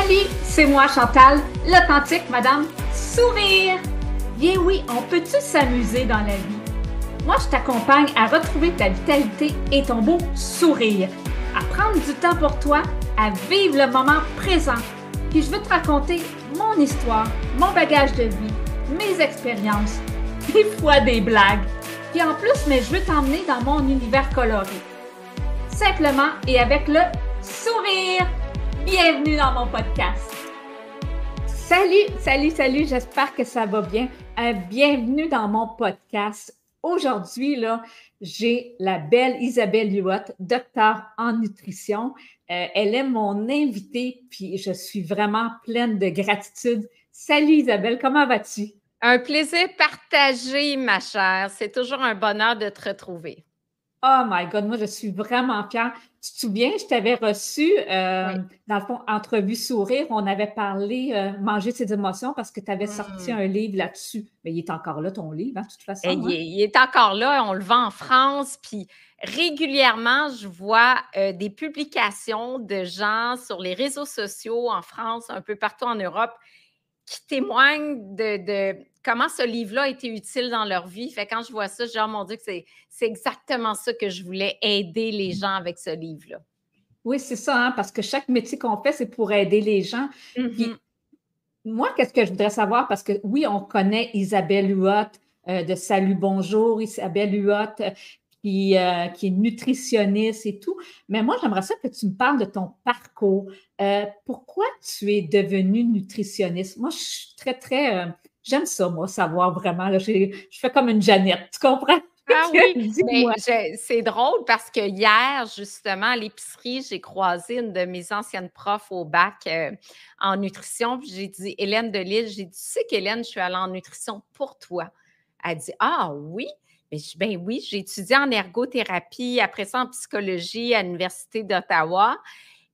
Salut, c'est moi Chantal, l'authentique Madame Sourire. Bien oui, on peut-tu s'amuser dans la vie? Moi, je t'accompagne à retrouver ta vitalité et ton beau sourire, à prendre du temps pour toi, à vivre le moment présent. Puis je veux te raconter mon histoire, mon bagage de vie, mes expériences, des fois des blagues. Puis en plus, mais je veux t'emmener dans mon univers coloré. Simplement et avec le sourire. Bienvenue dans mon podcast. Salut, j'espère que ça va bien. Bienvenue dans mon podcast. Aujourd'hui, là, j'ai la belle Isabelle Huot, docteur en nutrition. Elle est mon invitée, puis je suis vraiment pleine de gratitude. Salut Isabelle, comment vas-tu? Un plaisir partagé, ma chère. C'est toujours un bonheur de te retrouver. Oh my God, moi, je suis vraiment fière. Tu te souviens, je t'avais reçu, Oui. dans le fond, Entrevue Sourire, on avait parlé Manger ses émotions parce que tu avais sorti un livre là-dessus. Mais il est encore là, ton livre, hein, de toute façon. Hein? Il est encore là, on le vend en France, puis régulièrement, je vois des publications de gens sur les réseaux sociaux en France, un peu partout en Europe, qui témoignent de comment ce livre-là a été utile dans leur vie. Fait que quand je vois ça, je dis, oh mon Dieu, que c'est exactement ça que je voulais aider les gens avec ce livre-là. Oui, c'est ça, hein, parce que chaque métier qu'on fait, c'est pour aider les gens. Puis, moi, qu'est-ce que je voudrais savoir? Parce que oui, on connaît Isabelle Huot de Salut Bonjour, Isabelle Huot qui est nutritionniste et tout. Mais moi, j'aimerais ça que tu me parles de ton parcours. Pourquoi tu es devenue nutritionniste? Moi, je suis j'aime ça, moi, savoir vraiment. Là, je fais comme une Jeannette, tu comprends? Ah oui, Dis-moi. c'est drôle parce que hier, justement, à l'épicerie, j'ai croisé une de mes anciennes profs au bac en nutrition. Puis j'ai dit, Hélène Delille, j'ai dit, tu sais qu'Hélène, je suis allée en nutrition pour toi. Elle dit, ah oui? Mais je dis, ben oui, j'ai étudié en ergothérapie, après ça en psychologie à l'Université d'Ottawa.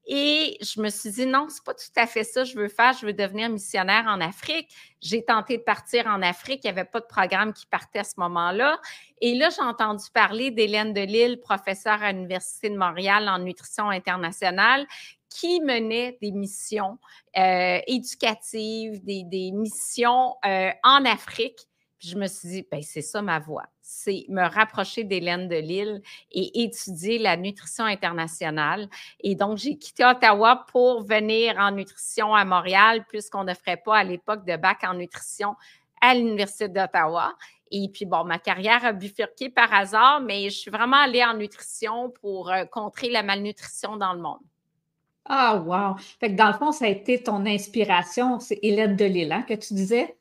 Et je me suis dit, non, c'est pas tout à fait ça que je veux faire. Je veux devenir missionnaire en Afrique. J'ai tenté de partir en Afrique. Il n'y avait pas de programme qui partait à ce moment-là. Et là, j'ai entendu parler d'Hélène Delille, professeure à l'Université de Montréal en nutrition internationale, qui menait des missions éducatives, des missions en Afrique. Puis je me suis dit, ben c'est ça ma voie. C'est me rapprocher d'Hélène Delille et étudier la nutrition internationale. Et donc, j'ai quitté Ottawa pour venir en nutrition à Montréal, puisqu'on ne ferait pas à l'époque de bac en nutrition à l'Université d'Ottawa. Et puis, bon, ma carrière a bifurqué par hasard, mais je suis vraiment allée en nutrition pour contrer la malnutrition dans le monde. Ah, wow! Fait que dans le fond, ça a été ton inspiration. C'est Hélène Delille, hein, que tu disais?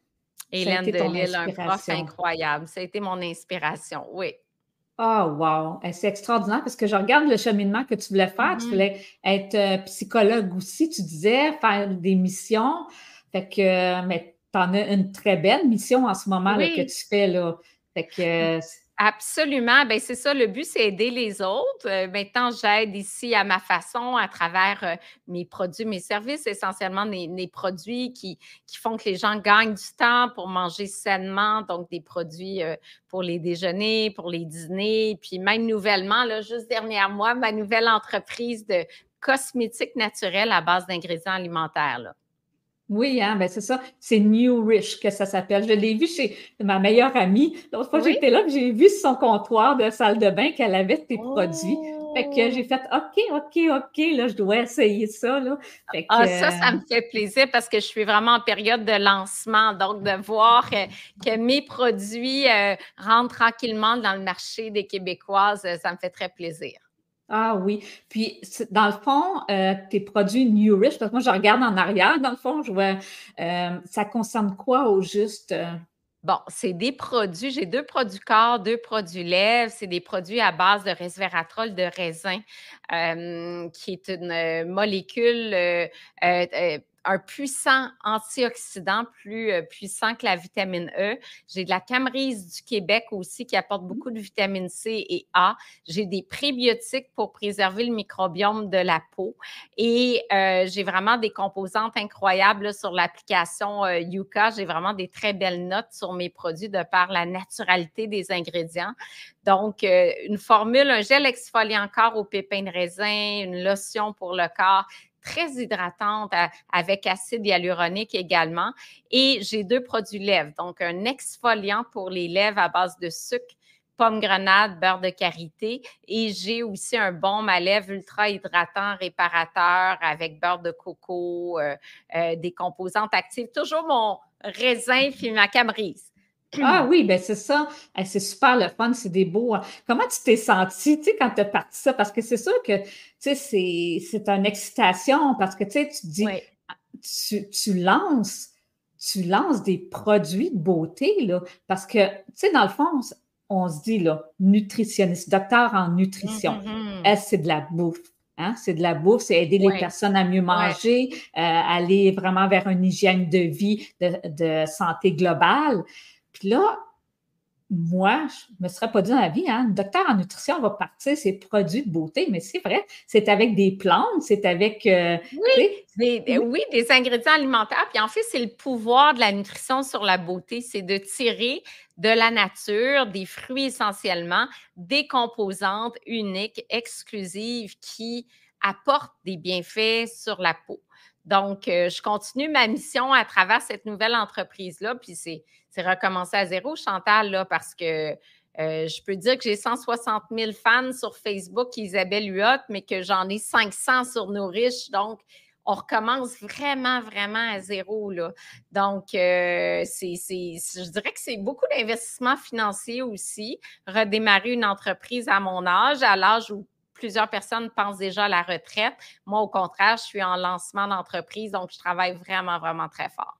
Hélène Delille, un prof incroyable. Ça a été mon inspiration, oui. Ah, wow! C'est extraordinaire parce que je regarde le cheminement que tu voulais faire. Tu voulais être psychologue aussi, tu disais, faire des missions. Fait que, mais tu en as une très belle mission en ce moment là, que tu fais, là. Fait que… Absolument. Bien, c'est ça, le but, c'est aider les autres. Maintenant, j'aide ici à ma façon, à travers mes produits, mes services, essentiellement des produits qui font que les gens gagnent du temps pour manger sainement, donc des produits pour les déjeuners, pour les dîners, puis même nouvellement, là, juste derrière moi, ma nouvelle entreprise de cosmétiques naturels à base d'ingrédients alimentaires, là. Oui, hein, ben c'est ça. C'est Nourish que ça s'appelle. Je l'ai vu chez ma meilleure amie. L'autre fois, j'étais là, j'ai vu son comptoir de salle de bain qu'elle avait tes produits. Fait que j'ai fait OK, là, je dois essayer ça, là. Fait que, ça me fait plaisir parce que je suis vraiment en période de lancement. Donc, de voir que mes produits rentrent tranquillement dans le marché des Québécoises, ça me fait très plaisir. Ah oui. Puis, dans le fond, tes produits Nourish, parce que moi, je regarde en arrière, dans le fond, je vois, ça concerne quoi au juste? Bon, c'est des produits, j'ai 2 produits corps, 2 produits lèvres. C'est des produits à base de resveratrol de raisin, qui est une molécule, un puissant antioxydant, plus puissant que la vitamine E. J'ai de la camerise du Québec aussi qui apporte beaucoup de vitamine C et A. J'ai des prébiotiques pour préserver le microbiome de la peau. Et j'ai vraiment des composantes incroyables là, sur l'application Yuka. J'ai vraiment des très belles notes sur mes produits de par la naturalité des ingrédients. Donc, une formule, un gel exfoliant corps aux pépins de raisin, une lotion pour le corps très hydratante avec acide hyaluronique également. Et j'ai 2 produits lèvres, donc un exfoliant pour les lèvres à base de sucre, pomme grenade, beurre de karité. Et j'ai aussi un baume à lèvres ultra hydratant, réparateur avec beurre de coco, des composantes actives. Toujours mon raisin puis ma camerise. Ah oui, ben c'est ça. C'est super le fun, c'est des beaux. Comment tu t'es sentie, tu sais, quand tu as parti ça? Parce que c'est sûr que, tu sais, c'est une excitation parce que, tu sais, tu te dis, Oui. tu lances des produits de beauté, là, parce que, tu sais, dans le fond, on se dit, là, nutritionniste, docteur en nutrition, c'est de la bouffe. Hein? C'est de la bouffe, c'est aider les personnes à mieux manger, aller vraiment vers une hygiène de vie, de santé globale. Puis là, moi, je ne me serais pas dit dans la vie, hein, le docteur en nutrition va partir ses produits de beauté, mais c'est vrai, c'est avec des plantes, c'est avec, oui, des ingrédients alimentaires. Puis en fait, c'est le pouvoir de la nutrition sur la beauté, c'est de tirer de la nature, des fruits essentiellement, des composantes uniques, exclusives qui apportent des bienfaits sur la peau. Donc, je continue ma mission à travers cette nouvelle entreprise-là, puis c'est recommencer à zéro, Chantal, là, parce que je peux dire que j'ai 160 000 fans sur Facebook, Isabelle Huot, mais que j'en ai 500 sur Nourish. Donc, on recommence vraiment, vraiment à zéro, là. Donc, je dirais que c'est beaucoup d'investissement financier aussi. Redémarrer une entreprise à mon âge, à l'âge où plusieurs personnes pensent déjà à la retraite. Moi, au contraire, je suis en lancement d'entreprise, donc je travaille vraiment, vraiment très fort.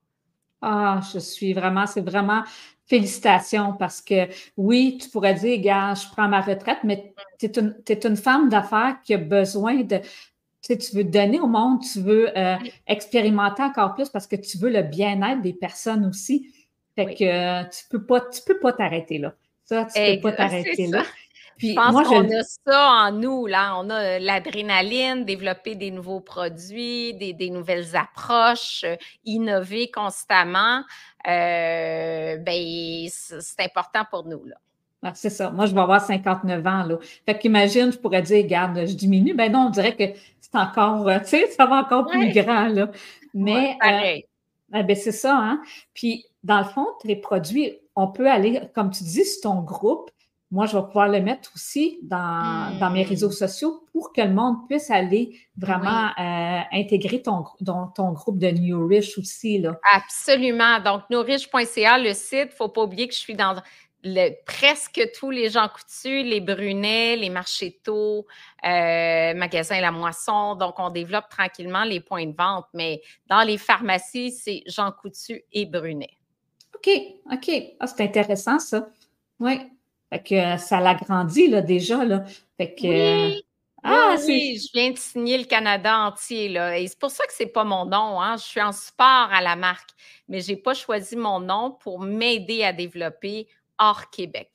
Ah, c'est vraiment félicitations parce que oui, tu pourrais dire, gars, je prends ma retraite, mais tu es une femme d'affaires qui a besoin de, tu sais, tu veux donner au monde, tu veux expérimenter encore plus parce que tu veux le bien-être des personnes aussi. Fait que tu peux pas t'arrêter là. Ça, tu peux pas t'arrêter là. Je Puis pense moi, qu'on a ça en nous, là. On a l'adrénaline, développer des nouveaux produits, des nouvelles approches, innover constamment. Ben, c'est important pour nous, là. Ah, c'est ça. Moi, je vais avoir 59 ans, là. Fait qu'imagine, je pourrais dire, regarde, je diminue. Ben non, on dirait que c'est encore, tu sais, ça va encore plus grand, là. Mais, pareil. Ben c'est ça, hein. Puis, dans le fond, tes produits, on peut aller, comme tu dis, sur ton groupe. Moi, je vais pouvoir le mettre aussi dans mes réseaux sociaux pour que le monde puisse aller vraiment intégrer ton groupe de Nourish aussi, là. Absolument. Donc, nourish.ca, le site, il ne faut pas oublier que je suis dans presque tous les Jean Coutu, les Brunet, les marchés tôt, magasin La Moisson. Donc, on développe tranquillement les points de vente, mais dans les pharmacies, c'est Jean Coutu et Brunet. OK. Ah, c'est intéressant, ça. Oui. Fait que ça l'agrandit, là, déjà, là. Fait que... Oui, je viens de signer le Canada entier, là. Et c'est pour ça que c'est pas mon nom, hein. Je suis en support à la marque, mais j'ai pas choisi mon nom pour m'aider à développer hors Québec.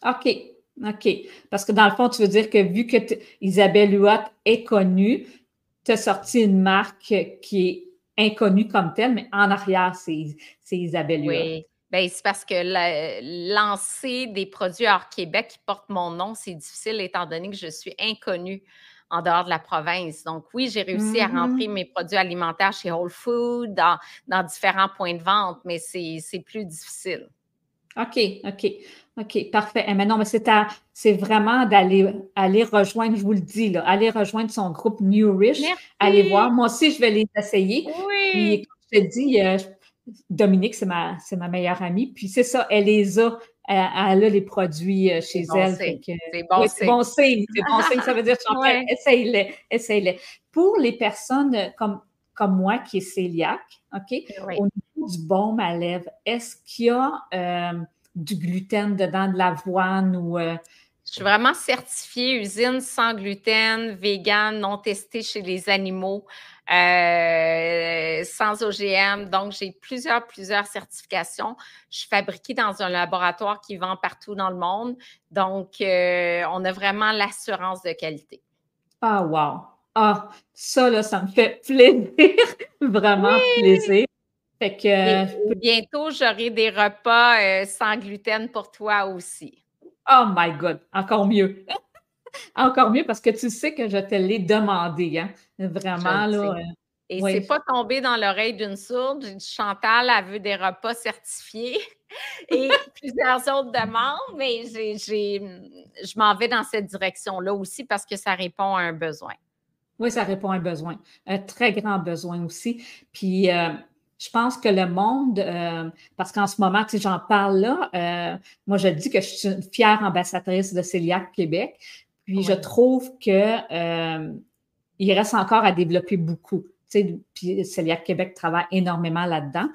OK. Parce que dans le fond, tu veux dire que vu que Isabelle Huot est connue, tu as sorti une marque qui est inconnue comme telle, mais en arrière, c'est Isabelle Huot. Oui. Bien, c'est parce que lancer des produits hors Québec qui portent mon nom, c'est difficile étant donné que je suis inconnue en dehors de la province. Donc, oui, j'ai réussi à rentrer mes produits alimentaires chez Whole Foods, dans différents points de vente, mais c'est plus difficile. OK, parfait. Mais non, mais c'est vraiment aller rejoindre, je vous le dis, là, aller rejoindre son groupe Nourish. Merci. Allez voir. Moi aussi, je vais les essayer. Oui. Puis, comme je te dis, Dominique, c'est ma meilleure amie. Puis, c'est ça, elle a les produits chez elle. C'est bon oui, c'est bon signe. C'est bon signe. Ça veut dire, Chantal, essaye-les. Pour les personnes comme moi qui est cœliaque, OK? Au niveau du baume à lèvres, est-ce qu'il y a du gluten dedans, de l'avoine ou... Je suis vraiment certifiée usine sans gluten, vegan, non testée chez les animaux, sans OGM. Donc, j'ai plusieurs certifications. Je suis fabriquée dans un laboratoire qui vend partout dans le monde. Donc, on a vraiment l'assurance de qualité. Ah, wow! Ah, ça, là, ça me fait plaisir, vraiment plaisir. Fait que, bientôt, j'aurai des repas sans gluten pour toi aussi. Oh my God! Encore mieux! Encore mieux parce que tu sais que je te l'ai demandé, hein. Je le Vraiment, là, sais. Et c'est oui. pas tombé dans l'oreille d'une sourde. J'ai dit: «Chantal, elle veut des repas certifiés» et plusieurs autres demandes, mais je m'en vais dans cette direction-là aussi parce que ça répond à un besoin. Oui, ça répond à un besoin, un très grand besoin aussi. Puis, je pense que le monde, parce qu'en ce moment, tu sais, j'en parle là, moi, je dis que je suis une fière ambassadrice de Cœliaque Québec. Puis, je Oui. trouve que il reste encore à développer beaucoup. Tu sais, puis Cœliaque Québec travaille énormément là-dedans.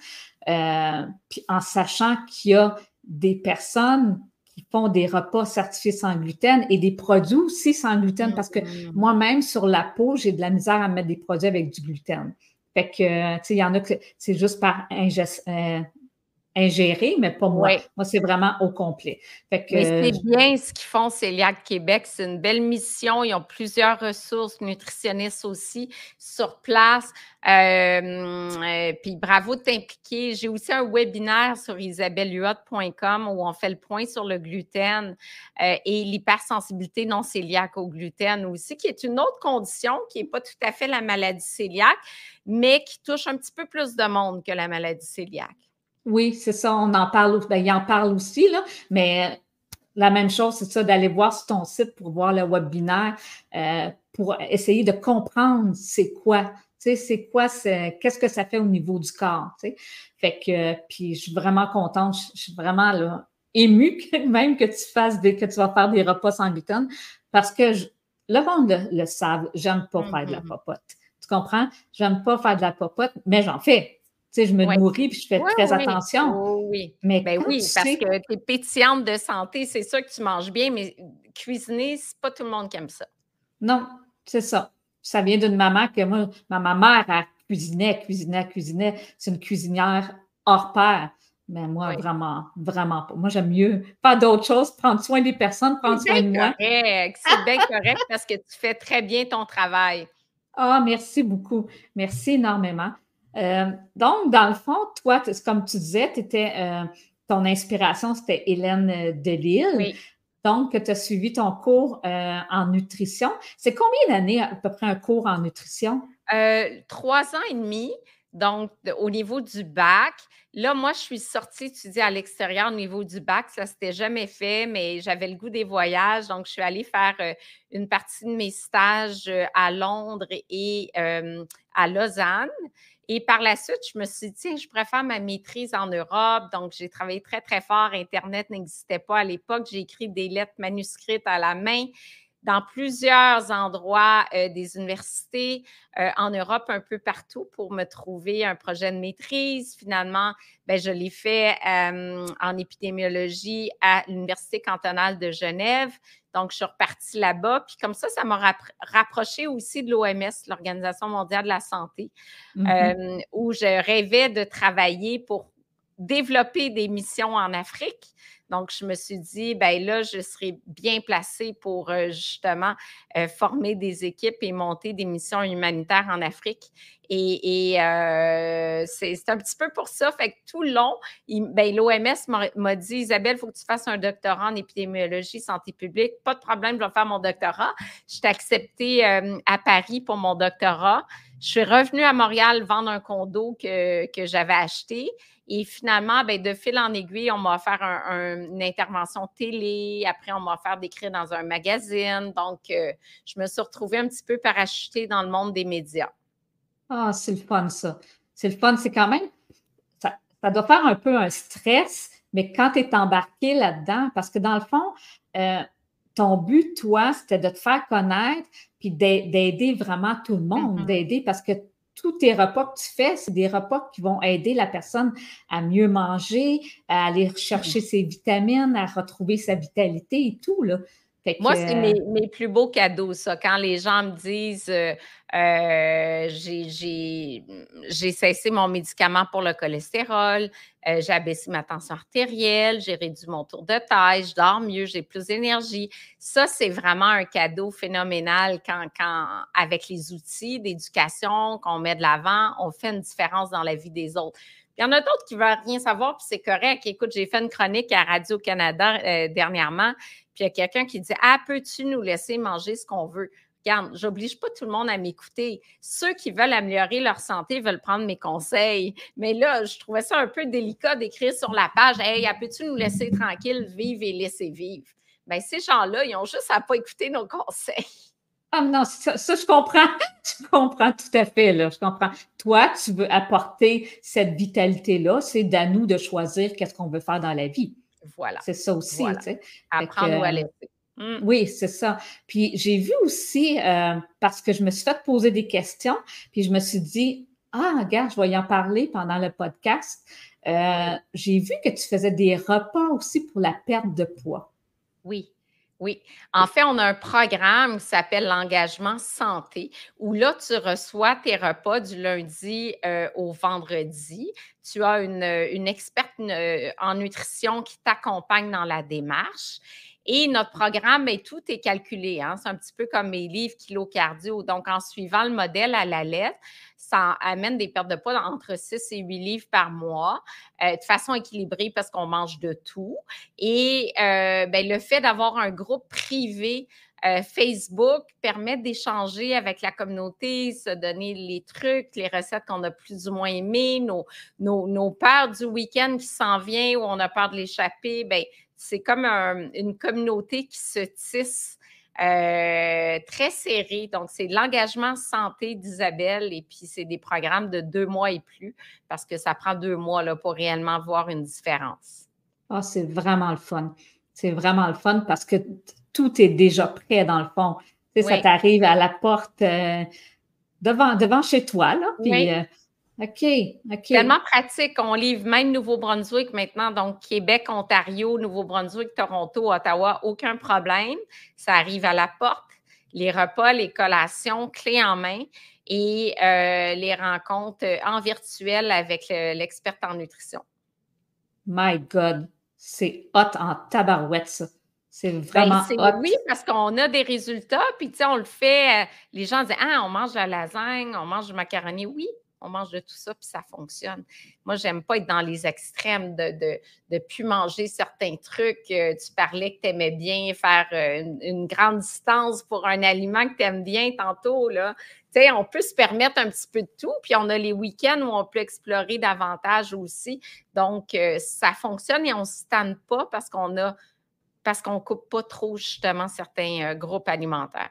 Puis, en sachant qu'il y a des personnes qui font des repas certifiés sans gluten et des produits aussi sans gluten parce que Mmh. moi-même, sur la peau, j'ai de la misère à mettre des produits avec du gluten. Fait que, tu sais, il y en a que c'est juste par ingérer, mais pas moi. Ouais. Moi, c'est vraiment au complet. Fait Mais que, c'est bien ce qu'ils font, Cœliaque Québec. C'est une belle mission. Ils ont plusieurs ressources nutritionnistes aussi sur place. Puis bravo de t'impliquer. J'ai aussi un webinaire sur isabellehuot.com où on fait le point sur le gluten et l'hypersensibilité non cœliaque au gluten aussi, qui est une autre condition qui n'est pas tout à fait la maladie cœliaque, mais qui touche un petit peu plus de monde que la maladie cœliaque. oui, c'est ça, on en parle, ben, il en parle aussi, là, mais la même chose, c'est ça, d'aller voir sur ton site pour voir le webinaire, pour essayer de comprendre c'est quoi, tu sais, c'est quoi, qu'est-ce que ça fait au niveau du corps, tu sais. Fait que, puis je suis vraiment contente, je suis vraiment là, émue même que tu fasses que tu vas faire des repas sans gluten, parce que le monde le savent, j'aime pas faire de la Mhm. popote. Tu comprends? J'aime pas faire de la popote, mais j'en fais. Tu sais, je me Oui. nourris puis je fais Oui, très oui. attention. Oh oui. Mais Ben quand tu oui, parce sais que tu es pétillante de santé, c'est sûr que tu manges bien, mais cuisiner, c'est pas tout le monde qui aime ça. non, c'est ça. Ça vient d'une maman que moi, ma mère, elle cuisinait, cuisinait, cuisinait. C'est une cuisinière hors pair. Mais moi, Oui. vraiment, vraiment pas. Moi, j'aime mieux faire d'autres choses, prendre soin des personnes, prendre C'est soin bien de moi. correct, c'est bien correct parce que tu fais très bien ton travail. Ah, merci beaucoup. Merci énormément. Donc, dans le fond, toi, comme tu disais, ton inspiration, c'était Hélène Delille. Oui. Donc, tu as suivi ton cours en nutrition. C'est combien d'années à peu près un cours en nutrition? 3 ans et demi, donc au niveau du bac. Là, moi, je suis sortie étudier à l'extérieur au niveau du bac. Ça s'était jamais fait, mais j'avais le goût des voyages. Donc, je suis allée faire une partie de mes stages à Londres et à Lausanne. Et par la suite, je me suis dit, tiens, je préfère ma maîtrise en Europe. Donc, j'ai travaillé très, très fort. Internet n'existait pas à l'époque. J'ai écrit des lettres manuscrites à la main dans plusieurs endroits des universités en Europe, un peu partout pour me trouver un projet de maîtrise. Finalement, ben, je l'ai fait en épidémiologie à l'Université cantonale de Genève. Donc, je suis repartie là-bas. Puis comme ça m'a rapproché aussi de l'OMS, l'Organisation mondiale de la santé, Mhm. où je rêvais de travailler pour développer des missions en Afrique. Donc, je me suis dit, ben là, je serai bien placée pour justement former des équipes et monter des missions humanitaires en Afrique. C'est un petit peu pour ça. Fait que tout le long, l'OMS m'a dit, Isabelle, il faut que tu fasses un doctorat en épidémiologie, santé publique. Pas de problème, je vais faire mon doctorat. Je suis acceptée à Paris pour mon doctorat. Je suis revenue à Montréal vendre un condo que j'avais acheté. Et finalement, ben, de fil en aiguille, on m'a offert une intervention télé. Après, on m'a offert d'écrire dans un magazine. Donc, je me suis retrouvée un petit peu parachutée dans le monde des médias. Ah, c'est le fun, ça. C'est le fun. C'est quand même, ça doit faire un peu un stress, mais quand tu es embarqué là-dedans, parce que dans le fond, euh, ton but, toi, c'était de te faire connaître, puis d'aider vraiment tout le monde, Mhm. d'aider parce que tous tes repas que tu fais, c'est des repas qui vont aider la personne à mieux manger, à aller chercher ses vitamines, à retrouver sa vitalité et tout, là. Fait Moi, c'est que, mes plus beaux cadeaux, ça. Quand les gens me disent j'ai cessé mon médicament pour le cholestérol, j'ai abaissé ma tension artérielle, j'ai réduit mon tour de taille, je dors mieux, j'ai plus d'énergie. Ça, c'est vraiment un cadeau phénoménal quand avec les outils d'éducation qu'on met de l'avant, on fait une différence dans la vie des autres. Il y en a d'autres qui ne veulent rien savoir, puis c'est correct. Écoute, j'ai fait une chronique à Radio-Canada dernièrement, puis il y a quelqu'un qui dit « Ah, peux-tu nous laisser manger ce qu'on veut? » Regarde, j'oblige pas tout le monde à m'écouter. Ceux qui veulent améliorer leur santé veulent prendre mes conseils. Mais là, je trouvais ça un peu délicat d'écrire sur la page « Hey, peux-tu nous laisser tranquille, vivre et laisser vivre? » Bien, ces gens-là, ils ont juste à pas écouter nos conseils. Ah non, ça je comprends. Je comprends tout à fait, là. Je comprends. Toi, tu veux apporter cette vitalité-là. C'est à nous de choisir qu'est-ce qu'on veut faire dans la vie. Voilà. C'est ça aussi, voilà. tu sais. Apprendre ou à laisser. Oui, c'est ça. Puis j'ai vu aussi, parce que je me suis fait poser des questions, puis je me suis dit, ah, regarde, je vais y en parler pendant le podcast. J'ai vu que tu faisais des repas aussi pour la perte de poids. Oui. Oui. En fait, on a un programme qui s'appelle l'engagement santé où là, tu reçois tes repas du lundi au vendredi. Tu as une experte en nutrition qui t'accompagne dans la démarche. Et notre programme, tout est calculé. Hein? C'est un petit peu comme mes livres Kilo Cardio. Donc, en suivant le modèle à la lettre, ça amène des pertes de poids entre 6 et 8 livres par mois de façon équilibrée parce qu'on mange de tout. Et le fait d'avoir un groupe privé Facebook permet d'échanger avec la communauté, se donner les trucs, les recettes qu'on a plus ou moins aimées, nos peurs du week-end qui s'en vient où on a peur de l'échapper. Bien, c'est comme une communauté qui se tisse très serrée. Donc, c'est l'engagement santé d'Isabelle et puis c'est des programmes de 2 mois et plus parce que ça prend 2 mois là, pour réellement voir une différence. Ah, c'est vraiment le fun. C'est vraiment le fun parce que tout est déjà prêt dans le fond. Tu sais, ça t'arrive à la porte devant chez toi, là. Puis, OK. Tellement pratique. On livre même Nouveau-Brunswick maintenant, donc Québec, Ontario, Nouveau-Brunswick, Toronto, Ottawa, aucun problème. Ça arrive à la porte. Les repas, les collations, clés en main et les rencontres en virtuel avec l'experte en nutrition. My God, c'est hot en tabarouette, ça. C'est vraiment hot. Oui, parce qu'on a des résultats, puis tu sais, on le fait. Les gens disent « Ah, on mange de la lasagne, on mange du macaroni. » Oui, on mange de tout ça, puis ça fonctionne. Moi, j'aime pas être dans les extrêmes de plus manger certains trucs. Tu parlais que tu aimais bien faire une grande distance pour un aliment que tu aimes bien tantôt, là. Tu sais, on peut se permettre un petit peu de tout, puis on a les week-ends où on peut explorer davantage aussi. Donc, ça fonctionne et on ne se tanne pas parce qu'on ne coupe pas trop, justement, certains groupes alimentaires.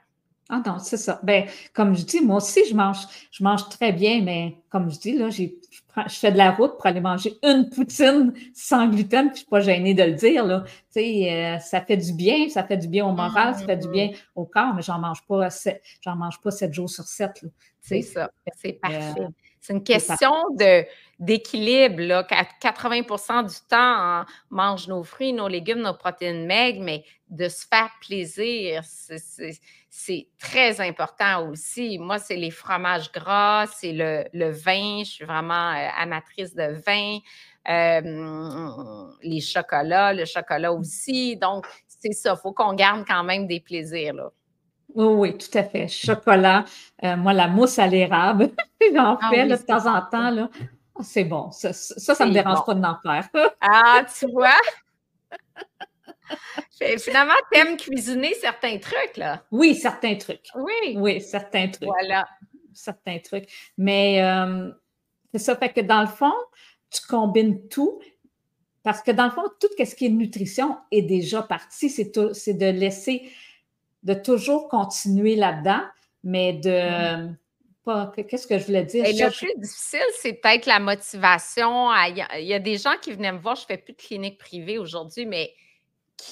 Ah non, c'est ça. Ben, comme je dis, moi aussi, je mange très bien, mais comme je dis, là, je fais de la route pour aller manger une poutine sans gluten, puis je suis pas gênée de le dire, là. Tu sais, ça fait du bien au moral, ça fait du bien au corps, mais j'en mange pas 7 jours sur 7, là. C'est ça, c'est parfait. C'est une question d'équilibre, là. 80% du temps, on mange nos fruits, nos légumes, nos protéines maigres, mais de se faire plaisir, c'est très important aussi. Moi, c'est les fromages gras, c'est le vin. Je suis vraiment amatrice de vin. Les chocolats, le chocolat aussi. Donc, c'est ça. Il faut qu'on garde quand même des plaisirs, là. Oui, tout à fait. Chocolat. Moi, la mousse à l'érable, j'en fais de temps en temps, là. C'est bon. Ça me dérange pas de n'en faire. Ah, tu vois? Finalement, tu aimes cuisiner certains trucs, là. Oui, certains trucs. Oui, certains trucs. Voilà. Certains trucs. Mais c'est ça. Fait que dans le fond, tu combines tout. Parce que dans le fond, tout ce qui est nutrition est déjà parti. C'est de laisser, de toujours continuer là-dedans, mais qu'est-ce que je voulais dire? Le plus difficile, c'est peut-être la motivation. Il y a des gens qui venaient me voir, je ne fais plus de clinique privée aujourd'hui, mais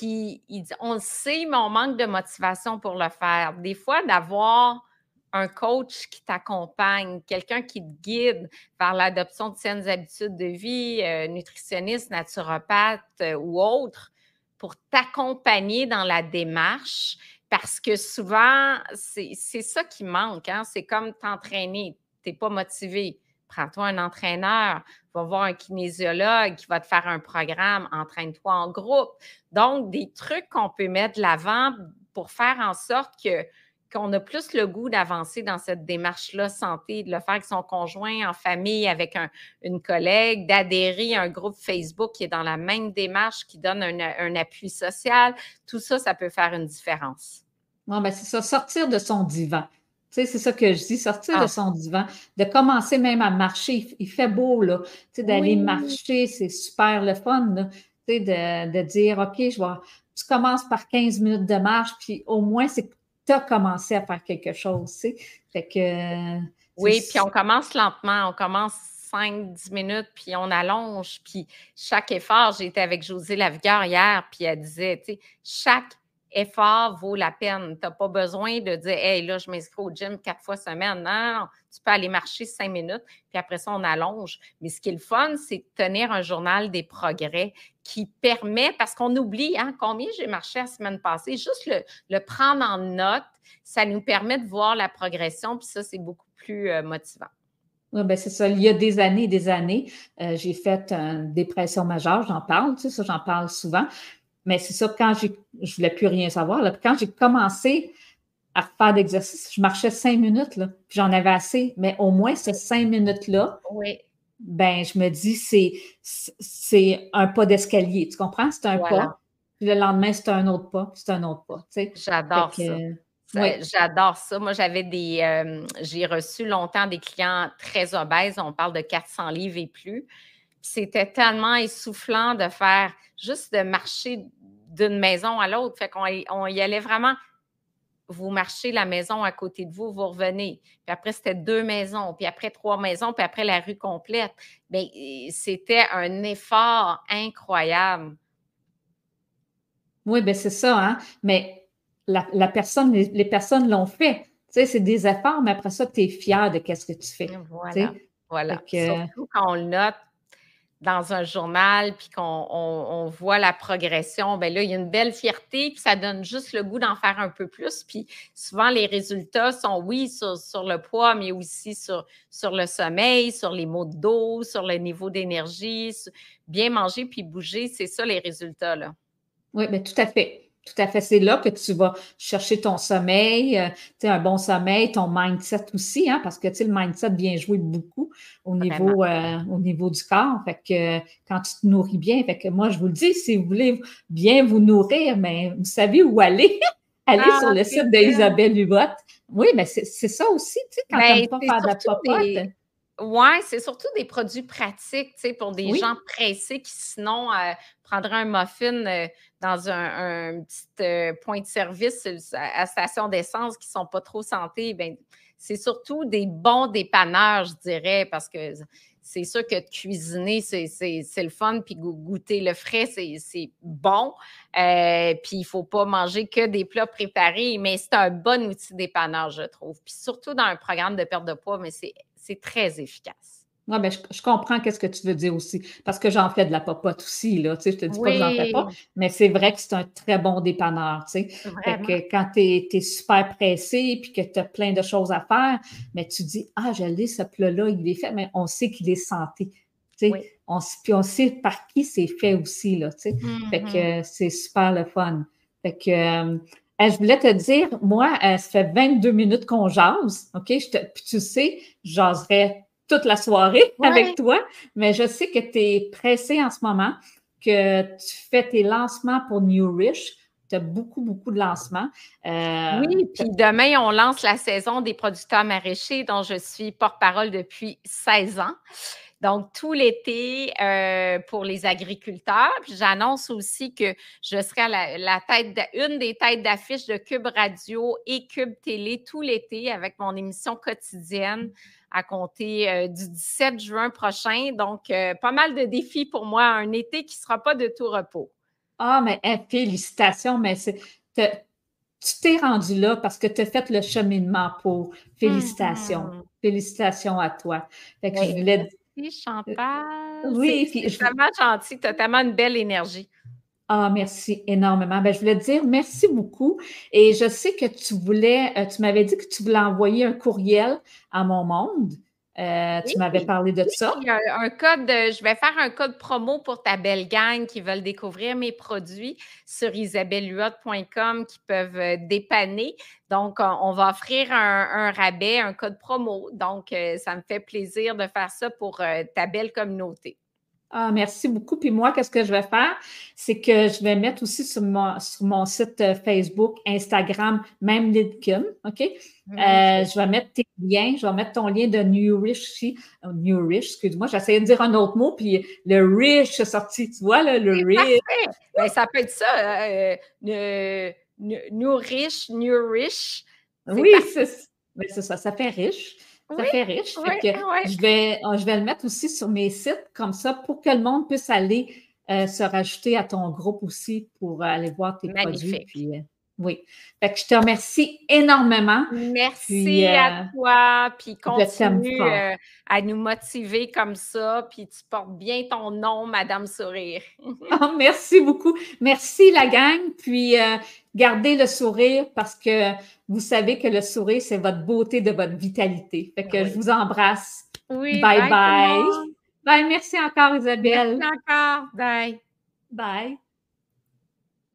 ils disent, on le sait, mais on manque de motivation pour le faire. Des fois, d'avoir un coach qui t'accompagne, quelqu'un qui te guide vers l'adoption de saines habitudes de vie, nutritionniste, naturopathe ou autre, pour t'accompagner dans la démarche, parce que souvent, c'est ça qui manque. Hein? C'est comme t'entraîner. Tu n'es pas motivé. Prends-toi un entraîneur, va voir un kinésiologue qui va te faire un programme, entraîne-toi en groupe. Donc, des trucs qu'on peut mettre de l'avant pour faire en sorte que qu'on a plus le goût d'avancer dans cette démarche-là santé, de le faire avec son conjoint, en famille, avec une collègue, d'adhérer à un groupe Facebook qui est dans la même démarche, qui donne un appui social. Tout ça, ça peut faire une différence. Non, ben c'est ça, sortir de son divan. Tu sais, c'est ça que je dis, sortir de Ah, son divan, de commencer même à marcher. Il fait beau, là. Tu sais, d'aller oui, marcher, c'est super le fun, là. Tu sais, de dire, OK, tu commences par 15 minutes de marche, puis au moins, c'est que tu as commencé à faire quelque chose, tu sais. Fait que, oui, puis on commence lentement, on commence 5-10 minutes, puis on allonge, puis chaque effort, j'ai été avec Josée Lavigueur hier, puis elle disait, tu sais, chaque effort vaut la peine. Tu n'as pas besoin de dire, hey, là, je m'inscris au gym 4 fois semaine. Non, non, tu peux aller marcher 5 minutes, puis après ça, on allonge. Mais ce qui est le fun, c'est de tenir un journal des progrès qui permet, parce qu'on oublie, hein, combien j'ai marché la semaine passée, juste le prendre en note, ça nous permet de voir la progression, puis ça, c'est beaucoup plus motivant. ouais, ben c'est ça. Il y a des années, j'ai fait une dépression majeure, j'en parle, tu sais, ça, j'en parle souvent. Mais c'est ça, je voulais plus rien savoir, là. Puis quand j'ai commencé à refaire d'exercice, je marchais 5 minutes, là. Puis j'en avais assez. Mais au moins, ces 5 minutes-là, Oui, ben, je me dis, c'est un pas d'escalier. Tu comprends? C'est un voilà. pas. Puis le lendemain, c'est un autre pas. Puis c'est un autre pas. Tu sais? Fait J'adore ça. que, oui. J'adore ça. Moi, j'ai reçu longtemps des clients très obèses. On parle de 400 livres et plus. Puis c'était tellement essoufflant de faire juste de marcher d'une maison à l'autre. Fait on y allait vraiment. Vous marchez la maison à côté de vous, vous revenez. Puis après, c'était 2 maisons, puis après 3 maisons, puis après la rue complète. Bien, c'était un effort incroyable. Oui, ben c'est ça, hein. Mais la personne, les personnes l'ont fait. Tu sais, c'est des efforts, mais après ça, tu es fier de qu'est-ce que tu fais. Tu Voilà, sais? Fait voilà. que, Surtout quand on le note dans un journal, puis qu'on voit la progression, bien là, il y a une belle fierté, puis ça donne juste le goût d'en faire un peu plus. Puis souvent, les résultats sont, oui, sur le poids, mais aussi sur le sommeil, sur les maux de dos, sur le niveau d'énergie. Bien manger puis bouger, c'est ça les résultats, là. oui, ben tout à fait. Tout à fait. C'est là que tu vas chercher ton sommeil, tu sais, un bon sommeil, ton mindset aussi, hein, parce que, tu sais, le mindset vient jouer beaucoup Vraiment. au niveau du corps. Fait que quand tu te nourris bien, fait que moi, je vous le dis, si vous voulez bien vous nourrir, mais vous savez où aller. Allez sur Ah, le c'est site vrai. d'Isabelle Huot. Oui, mais c'est ça aussi, tu sais, quand tu Ben, n'aimes pas c'est faire de la surtout popote. des ouais, c'est surtout des produits pratiques, tu sais, pour des gens Oui, pressés qui sinon, prendraient un muffin, dans un petit, point de service à station d'essence qui sont pas trop santé. Ben, c'est surtout des bons dépanneurs, je dirais, parce que c'est sûr que de cuisiner, c'est le fun, puis goûter le frais, c'est bon, puis il faut pas manger que des plats préparés, mais c'est un bon outil dépanneur, je trouve. Puis surtout dans un programme de perte de poids, mais c'est très efficace. ouais, ben, je comprends qu'est-ce que tu veux dire aussi, parce que j'en fais de la popote aussi, là, tu sais, je te dis pas que j'en fais pas, Oui, mais c'est vrai que c'est un très bon dépanneur, tu sais. Fait vraiment. que quand tu es super pressé puis que tu as plein de choses à faire, mais tu dis: «Ah, je l'ai ce plat-là, il est fait», mais on sait qu'il est santé, tu sais. Oui. Puis on sait par qui c'est fait aussi, là, tu sais. Fait Mhm. que c'est super le fun. Fait que, je voulais te dire, moi, ça fait 22 minutes qu'on jase, OK? Puis tu sais, je jaserais toute la soirée avec Ouais. toi, mais je sais que tu es pressé en ce moment, que tu fais tes lancements pour New Rich. Tu as beaucoup, beaucoup de lancements. Oui, puis demain, on lance la saison des producteurs maraîchers dont je suis porte-parole depuis 16 ans. Donc, tout l'été pour les agriculteurs. Puis j'annonce aussi que je serai à une des têtes d'affiche de Cube Radio et Cube Télé tout l'été avec mon émission quotidienne à compter du 17 juin prochain. Donc, pas mal de défis pour moi, un été qui ne sera pas de tout repos. Ah, mais félicitations, mais tu t'es rendu là parce que tu as fait le cheminement pour. Félicitations. Mhm. Félicitations à toi. Fait que je Ben, voulais. merci Chantal. C'est Oui, puis c'est tellement gentil. Tu as tellement une belle énergie. ah, merci énormément. Ben, je voulais te dire merci beaucoup. Et je sais que tu m'avais dit que tu voulais envoyer un courriel à mon monde. Tu m'avais parlé de ça. Il y a un code, je vais faire un code promo pour ta belle gang qui veulent découvrir mes produits sur isabellehuot.com qui peuvent dépanner. Donc, on va offrir un rabais, un code promo. Donc, ça me fait plaisir de faire ça pour ta belle communauté. Ah, merci beaucoup. Puis moi, qu'est-ce que je vais faire? C'est que je vais mettre aussi sur mon site Facebook, Instagram, même LinkedIn, OK? Je vais mettre tes liens, je vais mettre ton lien de Nourish ici. Nourish, excuse-moi, j'essayais de dire un autre mot, puis le Rish est sorti, tu vois, là, le Rish. Ben, ça peut être ça, Nourish. Oui, c'est ça, ça fait riche. Ça fait riche. Oui, Fait que je vais le mettre aussi sur mes sites comme ça pour que le monde puisse aller se rajouter à ton groupe aussi pour aller voir tes produits. Puis, oui. Fait que je te remercie énormément. Merci à toi. Puis continue à nous motiver comme ça. Puis tu portes bien ton nom, Madame Sourire. Oh, merci beaucoup. Merci la gang. Puis gardez le sourire parce que vous savez que le sourire, c'est votre beauté de votre vitalité. Fait que je vous embrasse. Oui, bye bye. Bye, merci encore Isabelle. Merci encore. Bye. Bye.